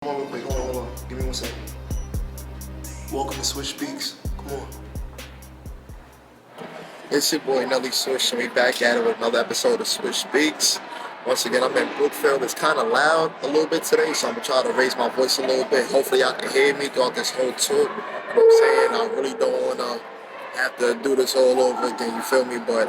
Hold on real quick, hold on. Give me 1 second. Welcome to Swish Speaks. Come on. It's your boy Nelly Swish, and we back at it with another episode of Swish Speaks. Once again, I'm in Brookfield. It's kind of loud a little bit today, so I'm going to try to raise my voice a little bit. Hopefully y'all can hear me throughout this whole tour. You know what I'm saying? I really don't want to have to do this all over again, you feel me? But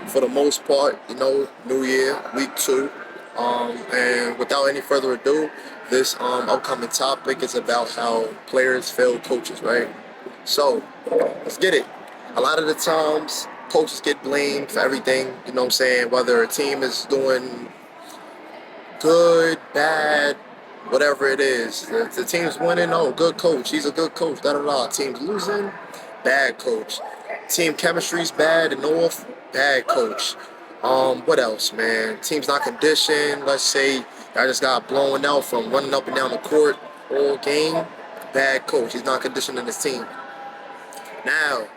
for the most part, New Year, week 2. And without any further ado, this upcoming topic is about how players fail coaches, right? So, let's get it. A lot of the times, coaches get blamed for everything, you know what I'm saying? Whether a team is doing good, bad, whatever it is. If the team's winning, oh, good coach, he's a good coach, da-da-da. Team's losing, bad coach. Team chemistry's bad and off, bad coach. What else, man? Team's not conditioned. Let's say I just got blown out from running up and down the court all game. Bad coach. He's not conditioning his team. Now,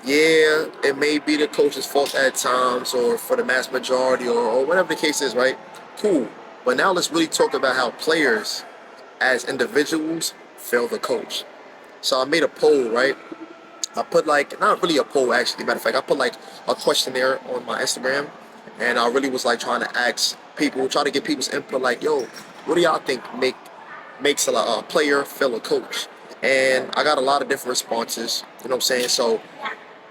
yeah, it may be the coach's fault at times, or for the mass majority, or whatever the case is, right? Cool. But now let's really talk about how players, as individuals, fail the coach. So I made a poll, right? I put not really a poll actually, matter of fact, I put a questionnaire on my Instagram, and I really was trying to ask people, try to get people's input, yo, what do y'all think makes a player fail a coach? And I got a lot of different responses, you know what I'm saying? So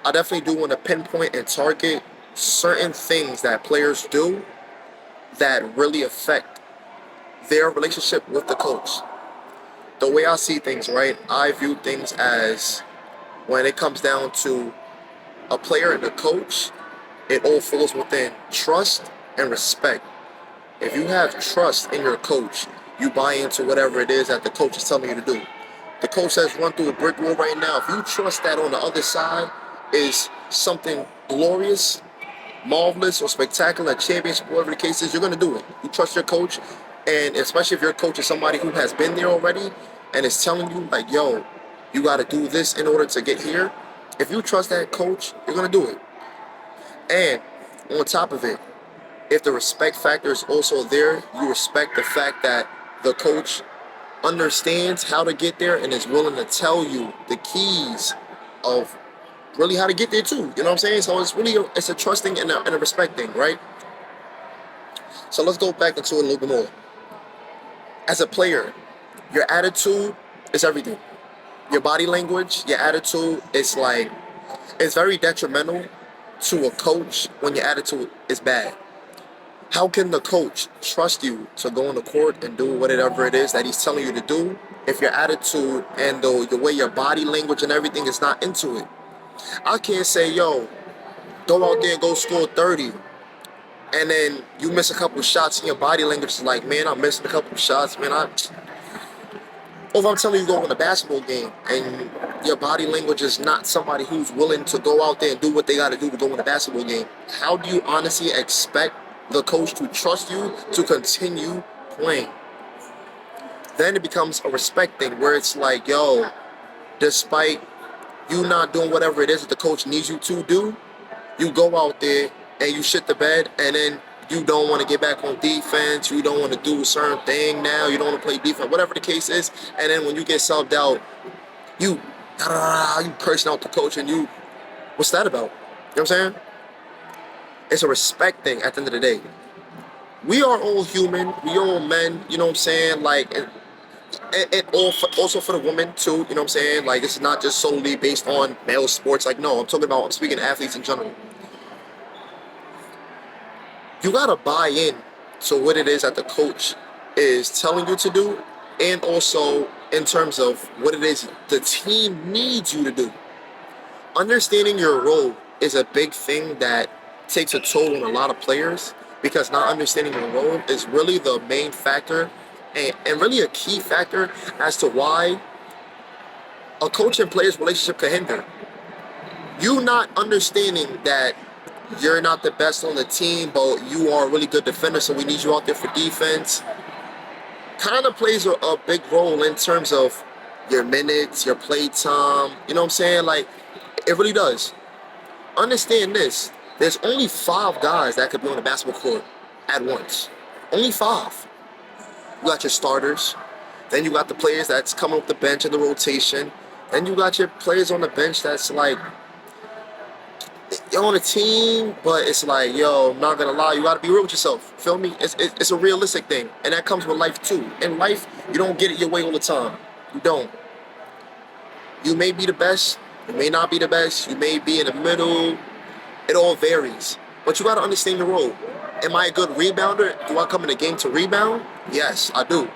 I definitely do want to pinpoint and target certain things that players do that really affect their relationship with the coach. The way I see things, right, I view things as, when it comes down to a player and a coach, it all falls within trust and respect. If you have trust in your coach, you buy into whatever it is that the coach is telling you to do. The coach says run through a brick wall right now. If you trust that on the other side is something glorious, marvelous, or spectacular, championship, whatever the case is, you're going to do it. You trust your coach, and especially if your coach is somebody who has been there already and is telling you, yo, you got to do this in order to get here. If you trust that coach, you're going to do it. And on top of it, if the respect factor is also there, you respect the fact that the coach understands how to get there and is willing to tell you the keys of really how to get there too. You know what I'm saying? So it's a trusting and a respect thing, right? So let's go back into it a little bit more. As a player, your attitude is everything. Your body language, your attitude is it's very detrimental to a coach when your attitude is bad. How can the coach trust you to go on the court and do whatever it is that he's telling you to do if your attitude and the way your body language and everything is not into it? I can't say, yo, go out there and go score 30, and then you miss a couple shots and your body language is man, I missed a couple shots, man. Or if I'm telling you to go win a basketball game and your body language is not somebody who's willing to go out there and do what they got to do to go win a basketball game, how do you honestly expect the coach to trust you to continue playing? Then it becomes a respect thing where it's yo, despite you not doing whatever it is that the coach needs you to do, you go out there and you shit the bed, and then you don't want to get back on defense, you don't want to do a certain thing now, you don't want to play defense, whatever the case is, and then when you get subbed out, you cursing out the coach, and what's that about? You know what I'm saying? It's a respect thing at the end of the day. We are all human, we are all men, you know what I'm saying? And also for the women too, you know what I'm saying? It's not just solely based on male sports. No, I'm speaking to athletes in general. You gotta buy in to what it is that the coach is telling you to do, and also in terms of what it is the team needs you to do. Understanding your role is a big thing that takes a toll on a lot of players, because not understanding your role is really the main factor and really a key factor as to why a coach and player's relationship can hinder. You not understanding that you're not the best on the team, but you are a really good defender, so we need you out there for defense, kind of plays a big role in terms of your minutes, your play time. You know what I'm saying? It really does. Understand this. There's only 5 guys that could be on the basketball court at once. Only 5. You got your starters. Then you got the players that's coming off the bench in the rotation. Then you got your players on the bench that's like, you're on a team, but it's like, yo, I'm not gonna lie, you gotta be real with yourself. Feel me? It's a realistic thing, and that comes with life too. In life, you don't get it your way all the time. You don't. You may be the best, you may not be the best, you may be in the middle. It all varies, but you gotta understand your role. Am I a good rebounder? Do I come in the game to rebound? Yes, I do.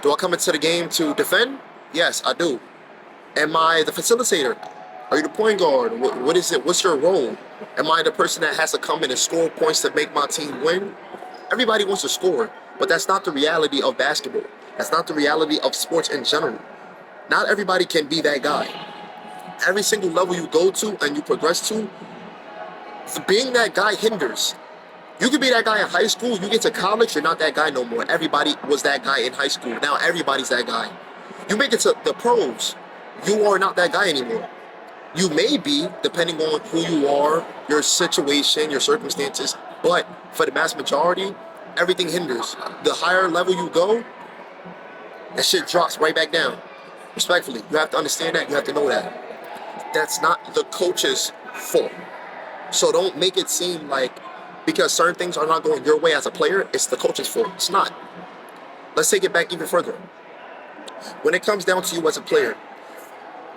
Do I come into the game to defend? Yes, I do. Am I the facilitator? Are you the point guard? What is it? What's your role? Am I the person that has to come in and score points to make my team win? Everybody wants to score, but that's not the reality of basketball. That's not the reality of sports in general. Not everybody can be that guy. Every single level you go to and you progress to, being that guy hinders. You could be that guy in high school, you get to college, you're not that guy no more. Everybody was that guy in high school. Now everybody's that guy. You make it to the pros, you are not that guy anymore. You may be, depending on who you are, your situation, your circumstances, but for the mass majority, everything hinders. The higher level you go, that shit drops right back down. Respectfully, you have to understand that, you have to know that. That's not the coach's fault. So don't make it seem like because certain things are not going your way as a player, it's the coach's fault. It's not. Let's take it back even further. When it comes down to you as a player,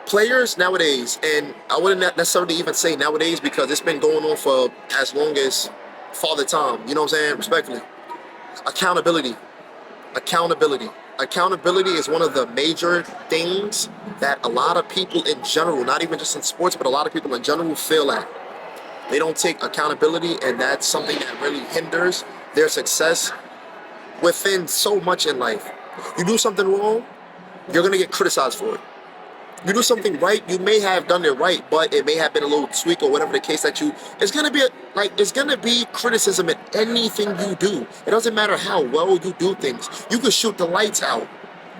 players nowadays, and I wouldn't necessarily even say nowadays because it's been going on for as long as Father Time, you know what I'm saying? Respectfully. Accountability. Accountability. Accountability is one of the major things that a lot of people in general, not even just in sports, but a lot of people in general fail at. They don't take accountability, and that's something that really hinders their success within so much in life. You do something wrong, you're going to get criticized for it. You do something right, you may have done it right, but it may have been a little tweak or whatever the case that it's going to be it's going to be criticism in anything you do. It doesn't matter how well you do things. You can shoot the lights out.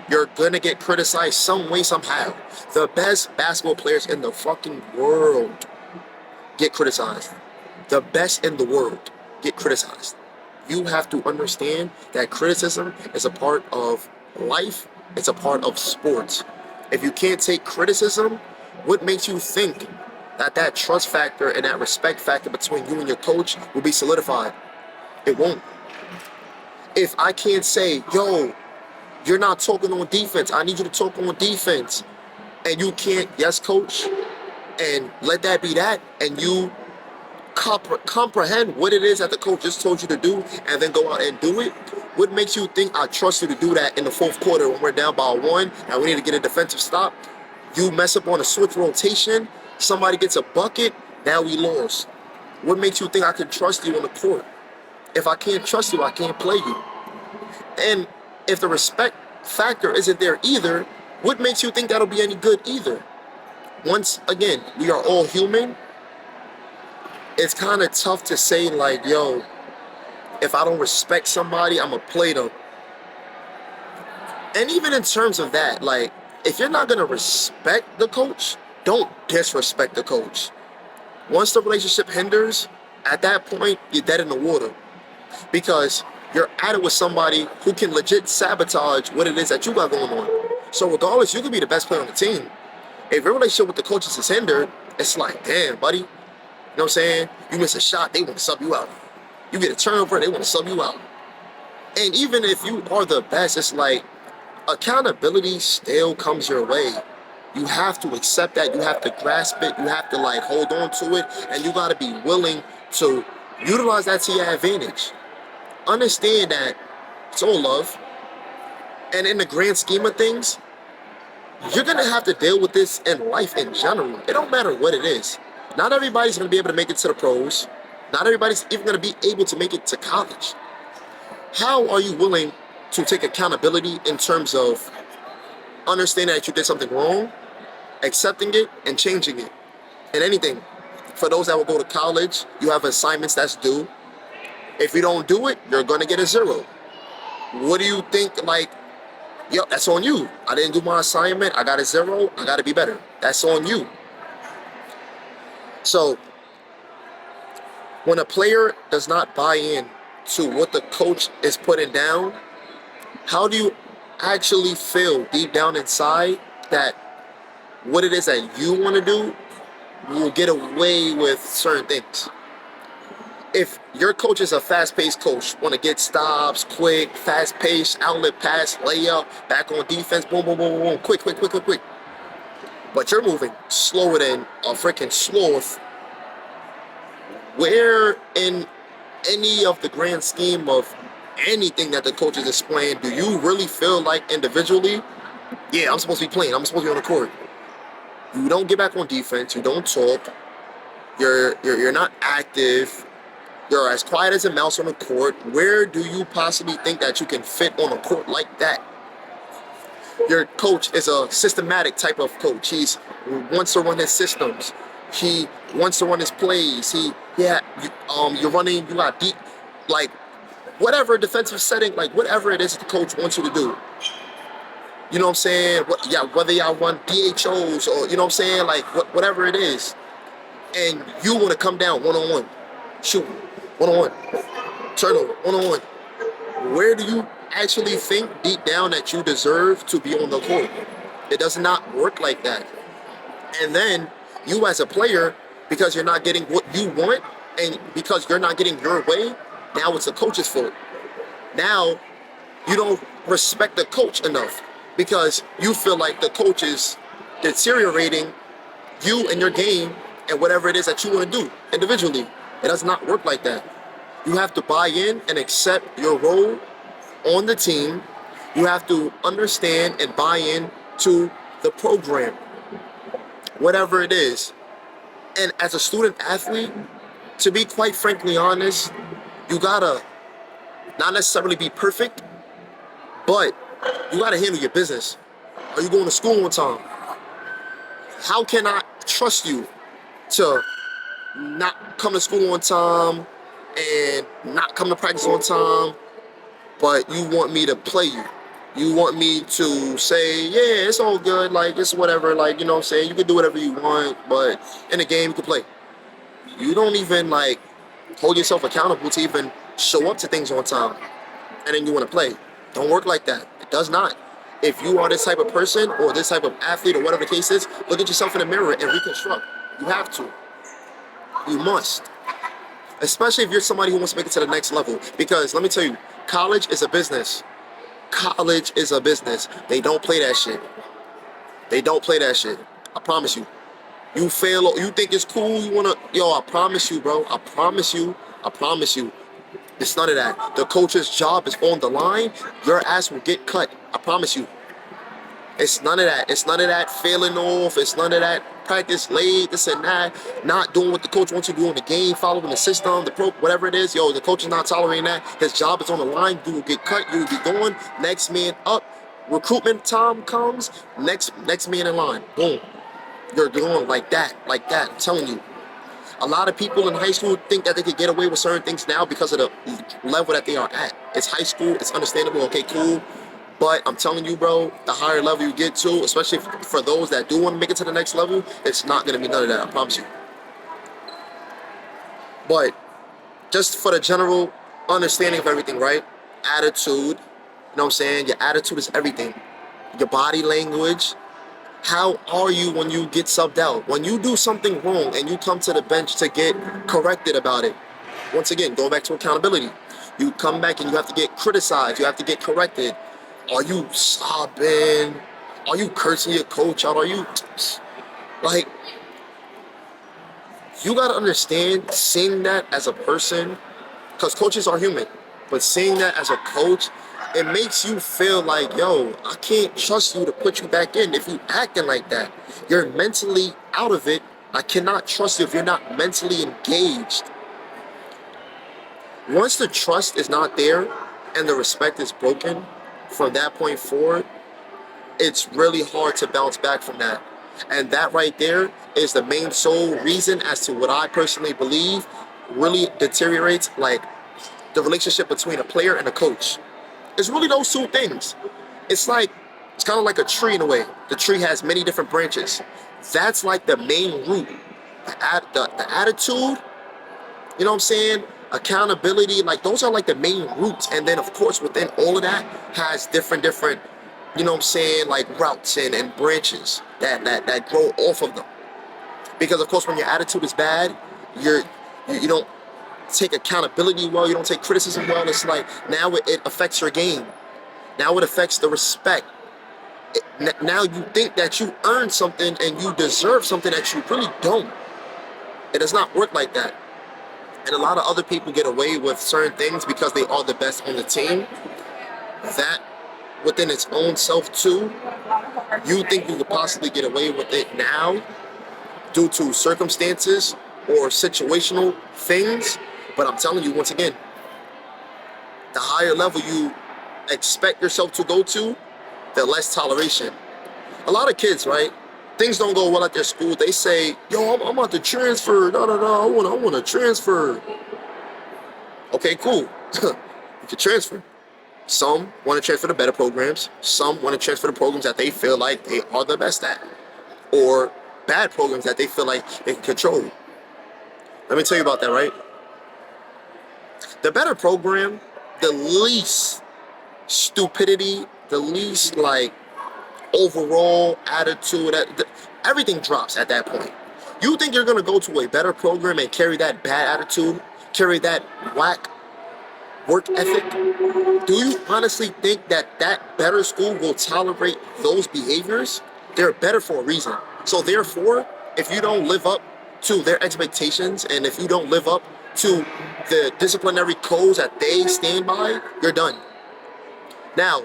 You're going to get criticized some way, somehow. The best basketball players in the fucking world get criticized. The best in the world get criticized. You have to understand that criticism is a part of life. It's a part of sports. If you can't take criticism, what makes you think that that trust factor and that respect factor between you and your coach will be solidified? It won't. If I can't say, yo, you're not talking on defense, I need you to talk on defense, and you can't, yes, coach, and let that be that, and you comprehend what it is that the coach just told you to do, and then go out and do it, what makes you think I trust you to do that in the fourth quarter when we're down by one and we need to get a defensive stop? You mess up on a switch rotation, somebody gets a bucket, now we lost. What makes you think I can trust you on the court? If I can't trust you, I can't play you. And if the respect factor isn't there either, what makes you think that'll be any good either? Once again, we are all human. It's kind of tough to say like, yo, if I don't respect somebody, I'm going to play them. And even in terms of that, like, if you're not going to respect the coach, don't disrespect the coach. Once the relationship hinders, at that point, you're dead in the water. Because you're at it with somebody who can legit sabotage what it is that you got going on. So regardless, you could be the best player on the team. If your relationship with the coaches is hindered, it's like, damn, buddy. You know what I'm saying? You miss a shot, they want to sub you out. You get a turnover, they want to sub you out. And even if you are the best, it's like accountability still comes your way. You have to accept that. You have to grasp it. You have to like hold on to it. And you got to be willing to utilize that to your advantage. Understand that it's all love. And in the grand scheme of things, you're going to have to deal with this in life in general. It don't matter what it is. Not everybody's going to be able to make it to the pros. Not everybody's even going to be able to make it to college. How are you willing to take accountability in terms of understanding that you did something wrong, accepting it, and changing it? And anything. For those that will go to college, you have assignments that's due. If you don't do it, you're going to get a 0. What do you think, like, yo, that's on you. I didn't do my assignment. I got a 0. I got to be better. That's on you. So, when a player does not buy in to what the coach is putting down, How do you actually feel deep down inside that what it is that you want to do, you will get away with certain things? If your coach is a fast-paced coach, want to get stops, quick, fast-paced, outlet pass, layup, back on defense, boom, boom, boom, boom, quick, quick, quick, quick, quick. But you're moving slower than a freaking sloth. Where in any of the grand scheme of anything that the coach is displaying, do you really feel like individually, yeah, I'm supposed to be playing, I'm supposed to be on the court? You don't get back on defense, you don't talk, you're not active, you're as quiet as a mouse on the court. Where do you possibly think that you can fit on a court like that? Your coach is a systematic type of coach. He wants to run his systems. He wants to run his plays. You're running, you got deep, like, whatever defensive setting, like, whatever it is the coach wants you to do. You know what I'm saying? Whether y'all run DHOs or, you know what I'm saying? Like, whatever it is. And you want to come down one-on-one. Shoot, one-on-one. Turnover, one-on-one. Where do you actually think deep down that you deserve to be on the court? It does not work like that. And then you as a player, because you're not getting what you want and because you're not getting your way, now it's the coach's fault. Now you don't respect the coach enough because you feel like the coach is deteriorating you and your game and whatever it is that you want to do individually. It does not work like that. You have to buy in and accept your role on the team. You have to understand and buy in to the program, whatever it is. And as a student athlete, to be quite frankly honest, you gotta not necessarily be perfect, but you gotta handle your business. Are you going to school on time? How can I trust you to not come to school on time and not come to practice on time, but you want me to play you? You want me to say, yeah, it's all good, like, it's whatever, like, you know what I'm saying? You can do whatever you want, but in the game, you can play. You don't even, like, hold yourself accountable to even show up to things on time, and then you want to play. Don't work like that. It does not. If you are this type of person or this type of athlete or whatever the case is, look at yourself in the mirror and reconstruct. You have to. You must. Especially if you're somebody who wants to make it to the next level. Because let me tell you, college is a business. College is a business. They don't play that shit. They don't play that shit. I promise you. You fail, you think it's cool, you wanna, I promise you, bro. I promise you. It's none of that. The coach's job is on the line. Your ass will get cut. I promise you. It's none of that. It's none of that failing off. It's none of that practice late, this and that, not doing what the coach wants you to do in the game, following the system, whatever it is. The coach is not tolerating that. His job is on the line. You will get cut. You will be going. Next man up. Recruitment time comes. Next man in line. Boom. You're going like that. I'm telling you. A lot of people in high school think that they could get away with certain things now because of the level that they are at. It's high school. It's understandable. Okay, cool. But I'm telling you, bro, the higher level you get to, especially for those that do want to make it to the next level, it's not going to be none of that. I promise you. But just for the general understanding of everything, right? Attitude, you know what I'm saying? Your attitude is everything. Your body language. How are you when you get subbed out? When you do something wrong and you come to the bench to get corrected about it. Once again, going back to accountability. You come back and you have to get criticized. You have to get corrected. Are you sobbing? Are you cursing your coach out? Are you, like, you gotta understand, seeing that as a person, because coaches are human, but seeing that as a coach, it makes you feel like, I can't trust you to put you back in if you acting like that. You're mentally out of it. I cannot trust you if you're not mentally engaged. Once the trust is not there and the respect is broken, from that point forward, it's really hard to bounce back from that. And that right there is the main sole reason as to what I personally believe really deteriorates, like, the relationship between a player and a coach. It's really those two things. It's kind of like a tree in a way. The tree has many different branches. That's like the main root. The attitude, you know what I'm saying? accountability, like those are like the main roots. And then of course within all of that has different, you know what I'm saying, like routes and branches that grow off of them. Because of course when your attitude is bad, you don't take accountability well, you don't take criticism well. It's like now it affects your game. Now it affects the respect. Now you think that you earned something and you deserve something that you really don't. It does not work like that. And a lot of other people get away with certain things because they are the best on the team. That within its own self too, you think you could possibly get away with it now due to circumstances or situational things. But I'm telling you once again, the higher level you expect yourself to go to, the less toleration. A lot of kids, right? Things don't go well at their school. They say, "Yo, I'm about to transfer. I want to transfer." Okay, cool. You can transfer. Some want to transfer to better programs. Some want to transfer to programs that they feel like they are the best at, or bad programs that they feel like they can control. Let me tell you about that, right? The better program, the least stupidity, the least like overall attitude, everything drops at that point. You think you're gonna go to a better program and carry that bad attitude, carry that whack work ethic? Do you honestly think that that better school will tolerate those behaviors? They're better for a reason. So therefore, if you don't live up to their expectations and if you don't live up to the disciplinary codes that they stand by, you're done. Now,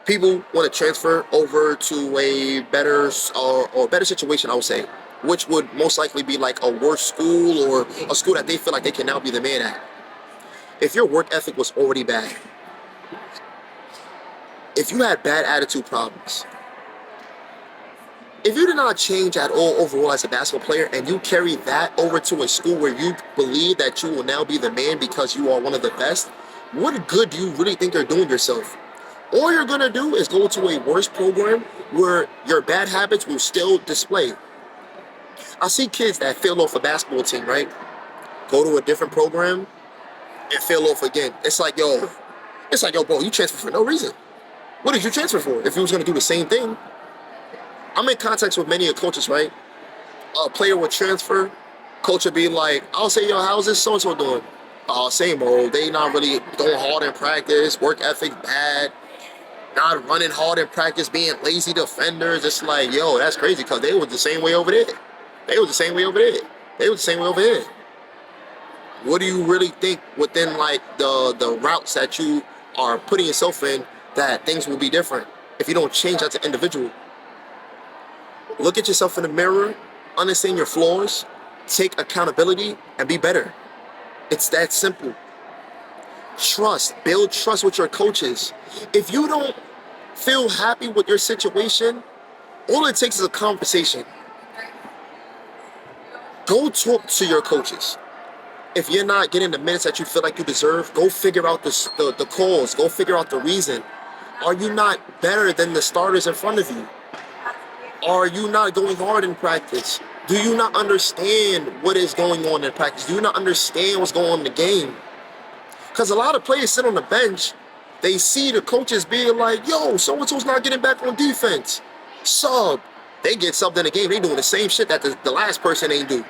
people want to transfer over to a better or better situation, I would say, which would most likely be like a worse school or a school that they feel like they can now be the man at. If your work ethic was already bad, if you had bad attitude problems, if you did not change at all overall as a basketball player and you carry that over to a school where you believe that you will now be the man because you are one of the best, what good do you really think you're doing yourself? All you're going to do is go to a worse program where your bad habits will still display. I see kids that fail off a basketball team, right? Go to a different program and fail off again. It's like, yo, bro, you transferred for no reason. What did you transfer for if you was going to do the same thing? I'm in contact with many coaches, right? A player would transfer, coach would be like, I'll say, yo, how's this so-and-so doing? Same old. They not really going hard in practice, work ethic bad, not running hard in practice, being lazy defenders. It's like, yo, that's crazy because they was the same way over there. They was the same way over there. They was the same way over here. What do you really think within like the routes that you are putting yourself in that things will be different if you don't change as an individual? Look at yourself in the mirror, understand your flaws, take accountability, and be better. It's that simple. Trust, build trust with your coaches. If you don't feel happy with your situation, all it takes is a conversation. Go talk to your coaches. If you're not getting the minutes that you feel like you deserve, go figure out the cause. Go figure out the reason. Are you not better than the starters in front of you? Are you not going hard in practice? Do you not understand what is going on in practice? Do you not understand what's going on in the game? Because a lot of players sit on the bench, they see the coaches being like, yo, so-and-so's not getting back on defense. Sub. They get subbed in the game. They doing the same shit that the last person ain't do.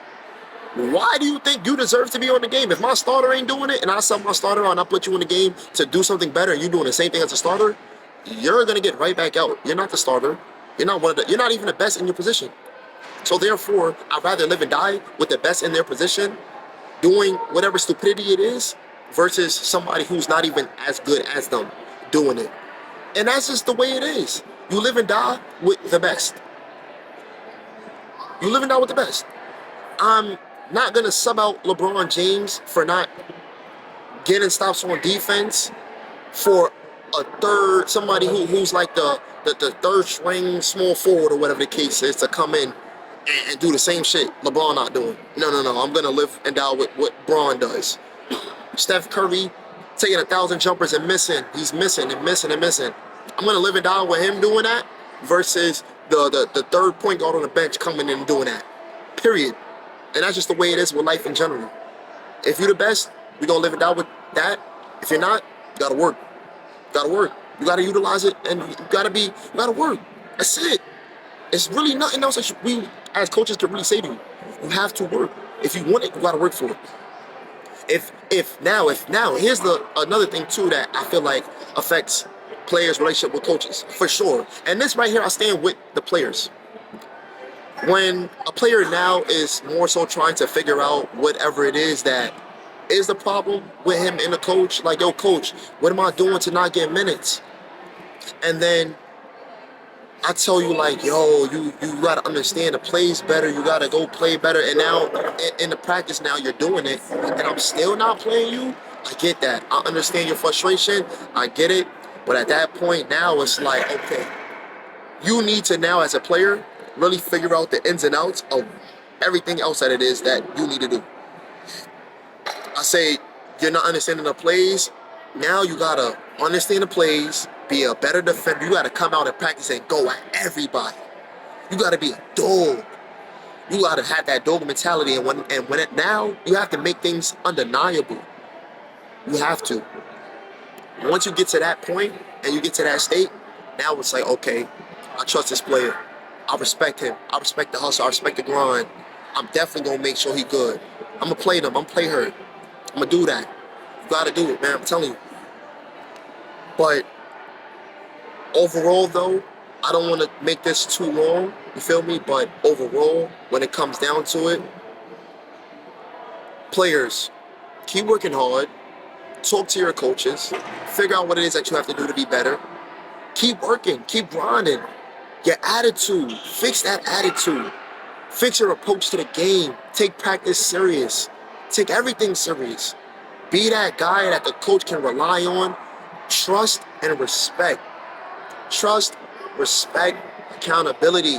Why do you think you deserve to be on the game? If my starter ain't doing it and I sub my starter and I put you in the game to do something better and you doing the same thing as a starter, you're going to get right back out. You're not the starter. You're not even the best in your position. So therefore, I'd rather live and die with the best in their position, doing whatever stupidity it is, versus somebody who's not even as good as them doing it. And that's just the way it is. You live and die with the best. You live and die with the best. I'm not going to sub out LeBron James for not getting stops on defense for a third, somebody who's like the third string small forward or whatever the case is to come in and do the same shit LeBron not doing. No. I'm going to live and die with what Braun does. Steph Curry taking 1,000 jumpers and missing. He's missing and missing and missing. I'm going to live and die with him doing that versus the third point guard on the bench coming in and doing that. Period. And that's just the way it is with life in general. If you're the best, We gonna live and die with that. If you're not, you gotta work. You gotta work. You gotta utilize it, and you gotta work. That's it. It's really nothing else that we as coaches can really say to you. You have to work. If you want it, you gotta work for it. If now, here's the another thing too that I feel like affects players' relationship with coaches for sure. And this right here, I stand with the players. When a player now is more so trying to figure out whatever it is that is the problem with him and the coach, like, yo, coach, what am I doing to not get minutes? And then I tell you, like, yo, you gotta understand the plays better. You gotta go play better. And now in the practice, now you're doing it, and I'm still not playing you. I get that. I understand your frustration. I get it. But at that point, now it's like, okay, you need to now, as a player, really figure out the ins and outs of everything else that it is that you need to do. I say you're not understanding the plays. Now you gotta understand the plays, be a better defender. You gotta come out and practice and go at everybody. You gotta be a dog. You gotta have that dog mentality. And when it now, you have to make things undeniable. You have to. Once you get to that point and you get to that state, now it's like, okay, I trust this player. I respect him. I respect the hustle. I respect the grind. I'm definitely gonna make sure he good. I'm gonna play them. I'm gonna play her. I'm gonna do that. You gotta do it, man. I'm telling you. But overall, though, I don't want to make this too long. You feel me? But overall, when it comes down to it, players, keep working hard. Talk to your coaches. Figure out what it is that you have to do to be better. Keep working. Keep grinding. Your attitude. Fix that attitude. Fix your approach to the game. Take practice serious. Take everything serious. Be that guy that the coach can rely on. Trust and respect. Trust, respect, accountability.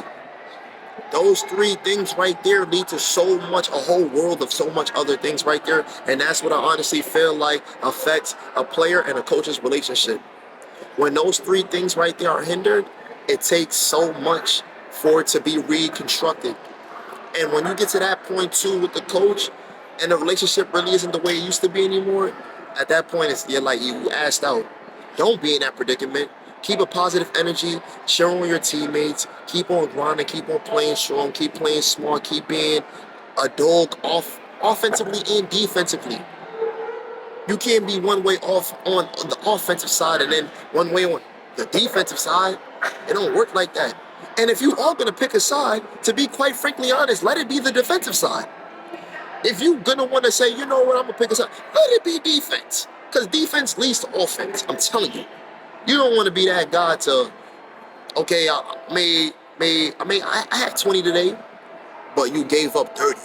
Those three things right there lead to so much, a whole world of so much other things right there. And that's what I honestly feel like affects a player and a coach's relationship. When those three things right there are hindered, it takes so much for it to be reconstructed. And when you get to that point too with the coach, and the relationship really isn't the way it used to be anymore, at that point you're like, you asked out. Don't be in that predicament. Keep a positive energy, cheer on your teammates, keep on grinding, keep on playing strong, keep playing smart, keep being a dog offensively and defensively. You can't be one way off on the offensive side and then one way on the defensive side. It don't work like that. And if you are gonna pick a side, to be quite frankly honest, let it be the defensive side. If you're gonna want to say, you know what, I'm gonna pick a side, let it be defense. Because defense leads to offense. I'm telling you. You don't want to be that guy to, okay, I had 20 today, but you gave up 30.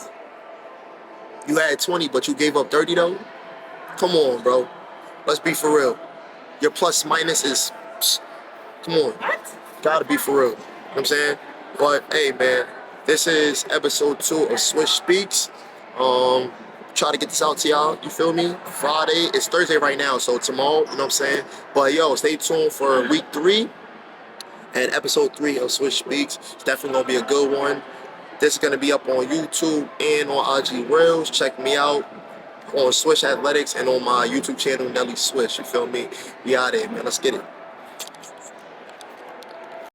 You had 20, but you gave up 30 though? Come on, bro. Let's be for real. Your plus minus is, come on. What? Gotta be for real. You know what I'm saying? But, hey, man, this is episode 2 of Swish Speaks. Try to get this out to y'all, you feel me? Friday, it's Thursday right now, so tomorrow, you know what I'm saying? But yo, stay tuned for week 3 and episode 3 of Swish Speaks. It's definitely gonna be a good one. This is gonna be up on YouTube and on IG Reels. Check me out on Swish Athletics and on my YouTube channel, Nelly Swish, you feel me? We out here, man, let's get it.